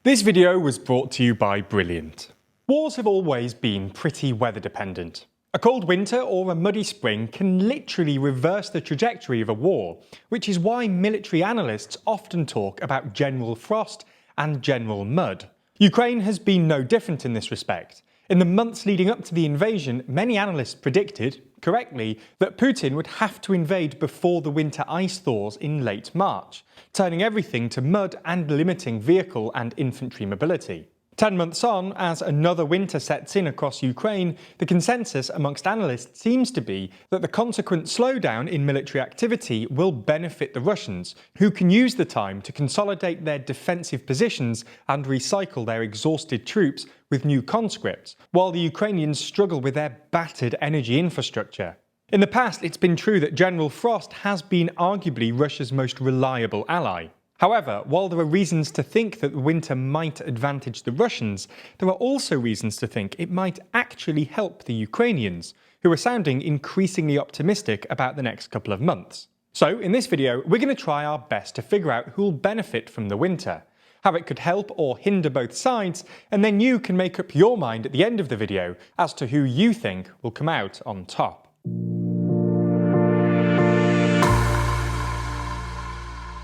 This video was brought to you by Brilliant. Wars have always been pretty weather dependent. A cold winter or a muddy spring can literally reverse the trajectory of a war, which is why military analysts often talk about General Frost and General Mud. Ukraine has been no different in this respect. In the months leading up to the invasion, many analysts predicted, correctly, that Putin would have to invade before the winter ice thaws in late March, turning everything to mud and limiting vehicle and infantry mobility. 10 months on, as another winter sets in across Ukraine, the consensus amongst analysts seems to be that the consequent slowdown in military activity will benefit the Russians, who can use the time to consolidate their defensive positions and recycle their exhausted troops with new conscripts, while the Ukrainians struggle with their battered energy infrastructure. In the past, it's been true that General Frost has been arguably Russia's most reliable ally. However, while there are reasons to think that the winter might advantage the Russians, there are also reasons to think it might actually help the Ukrainians, who are sounding increasingly optimistic about the next couple of months. So, in this video, we're going to try our best to figure out who'll benefit from the winter, how it could help or hinder both sides, and then you can make up your mind at the end of the video as to who you think will come out on top.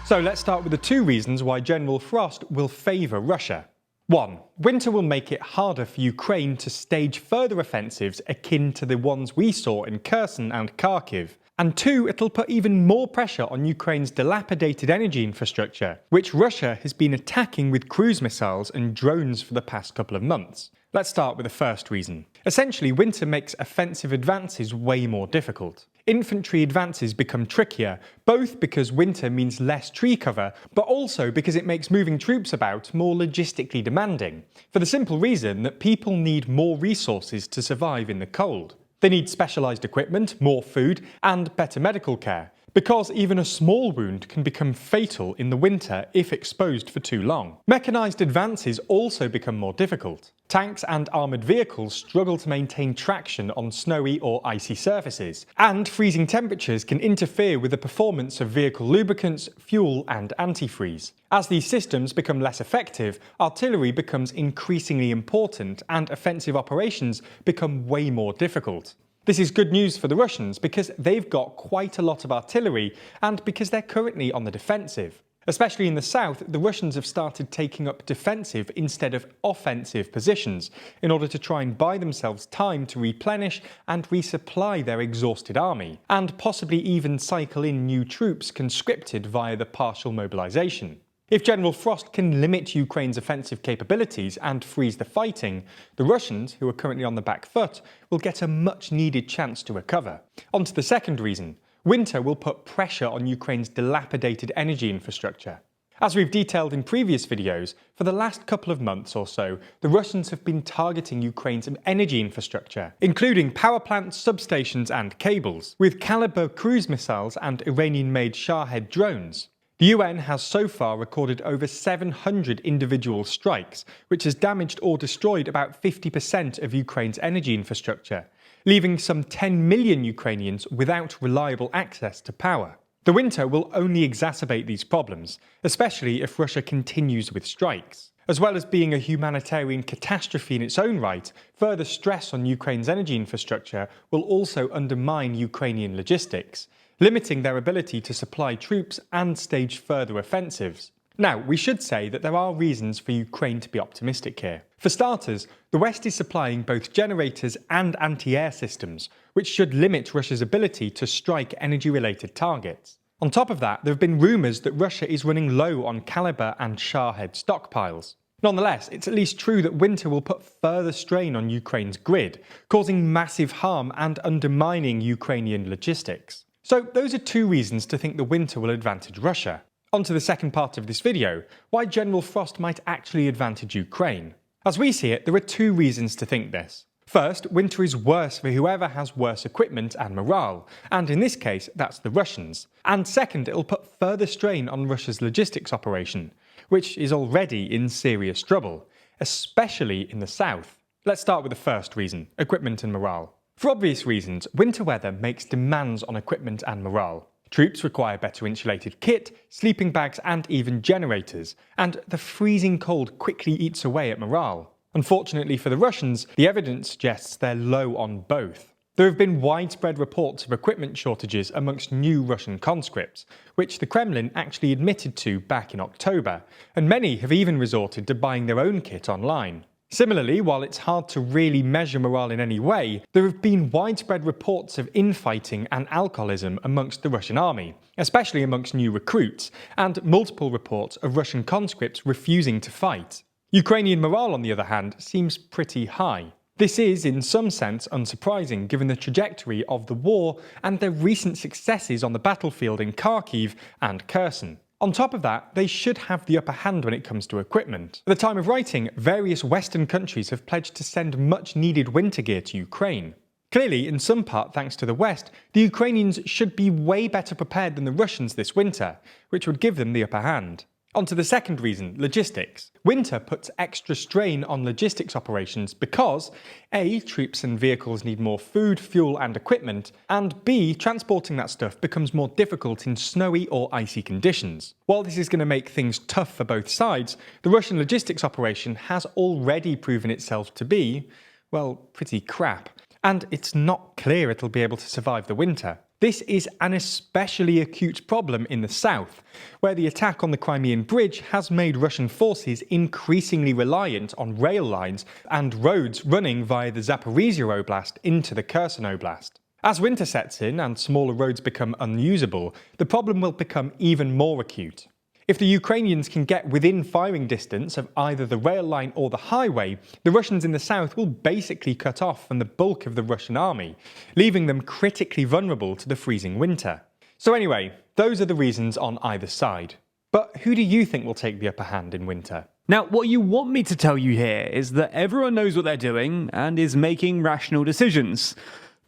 So let's start with the two reasons why General Frost will favour Russia. 1. Winter will make it harder for Ukraine to stage further offensives akin to the ones we saw in Kherson and Kharkiv. And 2. It'll put even more pressure on Ukraine's dilapidated energy infrastructure, which Russia has been attacking with cruise missiles and drones for the past couple of months. Let's start with the first reason. Essentially, winter makes offensive advances way more difficult. Infantry advances become trickier, both because winter means less tree cover, but also because it makes moving troops about more logistically demanding, for the simple reason that people need more resources to survive in the cold. They need specialised equipment, more food, and better medical care, because even a small wound can become fatal in the winter if exposed for too long. Mechanised advances also become more difficult. Tanks and armoured vehicles struggle to maintain traction on snowy or icy surfaces, and freezing temperatures can interfere with the performance of vehicle lubricants, fuel and antifreeze. As these systems become less effective, artillery becomes increasingly important and offensive operations become way more difficult. This is good news for the Russians because they've got quite a lot of artillery and because they're currently on the defensive. Especially in the south, the Russians have started taking up defensive instead of offensive positions in order to try and buy themselves time to replenish and resupply their exhausted army, and possibly even cycle in new troops conscripted via the partial mobilization. If General Frost can limit Ukraine's offensive capabilities and freeze the fighting, the Russians, who are currently on the back foot, will get a much-needed chance to recover. On to the second reason. Winter will put pressure on Ukraine's dilapidated energy infrastructure. As we've detailed in previous videos, for the last couple of months or so, the Russians have been targeting Ukraine's energy infrastructure, including power plants, substations and cables, with caliber cruise missiles and Iranian-made Shahed drones. The UN has so far recorded over 700 individual strikes, which has damaged or destroyed about 50% of Ukraine's energy infrastructure, leaving some 10 million Ukrainians without reliable access to power. The winter will only exacerbate these problems, especially if Russia continues with strikes. As well as being a humanitarian catastrophe in its own right, further stress on Ukraine's energy infrastructure will also undermine Ukrainian logistics, limiting their ability to supply troops and stage further offensives. Now, we should say that there are reasons for Ukraine to be optimistic here. For starters, the West is supplying both generators and anti-air systems, which should limit Russia's ability to strike energy-related targets. On top of that, there have been rumours that Russia is running low on caliber and Shahed stockpiles. Nonetheless, it's at least true that winter will put further strain on Ukraine's grid, causing massive harm and undermining Ukrainian logistics. So those are two reasons to think the winter will advantage Russia. On to the second part of this video, why General Frost might actually advantage Ukraine. As we see it, there are two reasons to think this. First, winter is worse for whoever has worse equipment and morale, and in this case, that's the Russians. And second, it'll put further strain on Russia's logistics operation, which is already in serious trouble, especially in the south. Let's start with the first reason, equipment and morale. For obvious reasons, winter weather makes demands on equipment and morale. Troops require better insulated kit, sleeping bags and even generators, and the freezing cold quickly eats away at morale. Unfortunately for the Russians, the evidence suggests they're low on both. There have been widespread reports of equipment shortages amongst new Russian conscripts, which the Kremlin actually admitted to back in October, and many have even resorted to buying their own kit online. Similarly, while it's hard to really measure morale in any way, there have been widespread reports of infighting and alcoholism amongst the Russian army, especially amongst new recruits, and multiple reports of Russian conscripts refusing to fight. Ukrainian morale, on the other hand, seems pretty high. This is, in some sense, unsurprising given the trajectory of the war and their recent successes on the battlefield in Kharkiv and Kherson. On top of that, they should have the upper hand when it comes to equipment. At the time of writing, various Western countries have pledged to send much-needed winter gear to Ukraine. Clearly, in some part thanks to the West, the Ukrainians should be way better prepared than the Russians this winter, which would give them the upper hand. On to the second reason, logistics. Winter puts extra strain on logistics operations because A. Troops and vehicles need more food, fuel and equipment, and B. Transporting that stuff becomes more difficult in snowy or icy conditions. While this is going to make things tough for both sides, the Russian logistics operation has already proven itself to be, well, pretty crap. And it's not clear it'll be able to survive the winter. This is an especially acute problem in the south, where the attack on the Crimean Bridge has made Russian forces increasingly reliant on rail lines and roads running via the Zaporizhia Oblast into the Kherson Oblast. As winter sets in and smaller roads become unusable, the problem will become even more acute. If the Ukrainians can get within firing distance of either the rail line or the highway, the Russians in the south will basically cut off from the bulk of the Russian army, leaving them critically vulnerable to the freezing winter. So anyway, those are the reasons on either side. But who do you think will take the upper hand in winter? Now, what you want me to tell you here is that everyone knows what they're doing and is making rational decisions.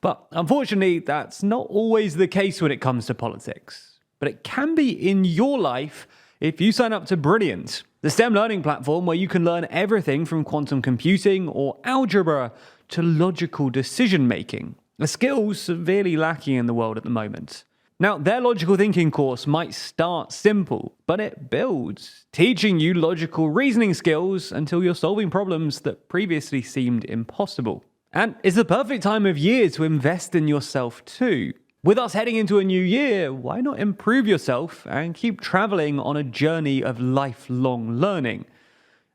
But unfortunately, that's not always the case when it comes to politics. But it can be in your life if you sign up to Brilliant, the STEM learning platform where you can learn everything from quantum computing or algebra to logical decision making, a skill severely lacking in the world at the moment. Now, their logical thinking course might start simple, but it builds, teaching you logical reasoning skills until you're solving problems that previously seemed impossible. And it's the perfect time of year to invest in yourself too. With us heading into a new year, why not improve yourself and keep traveling on a journey of lifelong learning?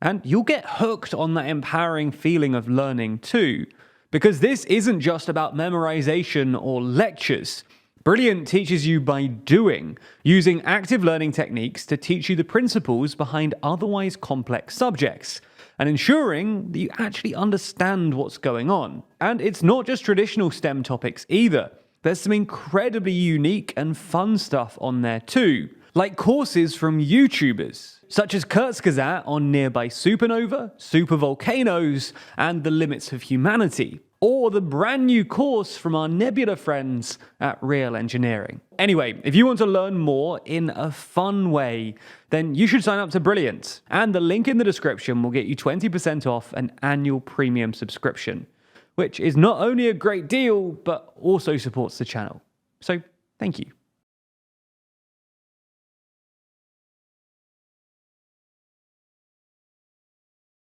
And you'll get hooked on that empowering feeling of learning too, because this isn't just about memorization or lectures. Brilliant teaches you by doing, using active learning techniques to teach you the principles behind otherwise complex subjects, and ensuring that you actually understand what's going on. And it's not just traditional STEM topics either. There's some incredibly unique and fun stuff on there too, like courses from YouTubers, such as Kurzgesagt on nearby supernova, supervolcanoes, and the limits of humanity, or the brand new course from our Nebula friends at Real Engineering. Anyway, if you want to learn more in a fun way, then you should sign up to Brilliant, and the link in the description will get you 20% off an annual premium subscription, which is not only a great deal, but also supports the channel. So, thank you.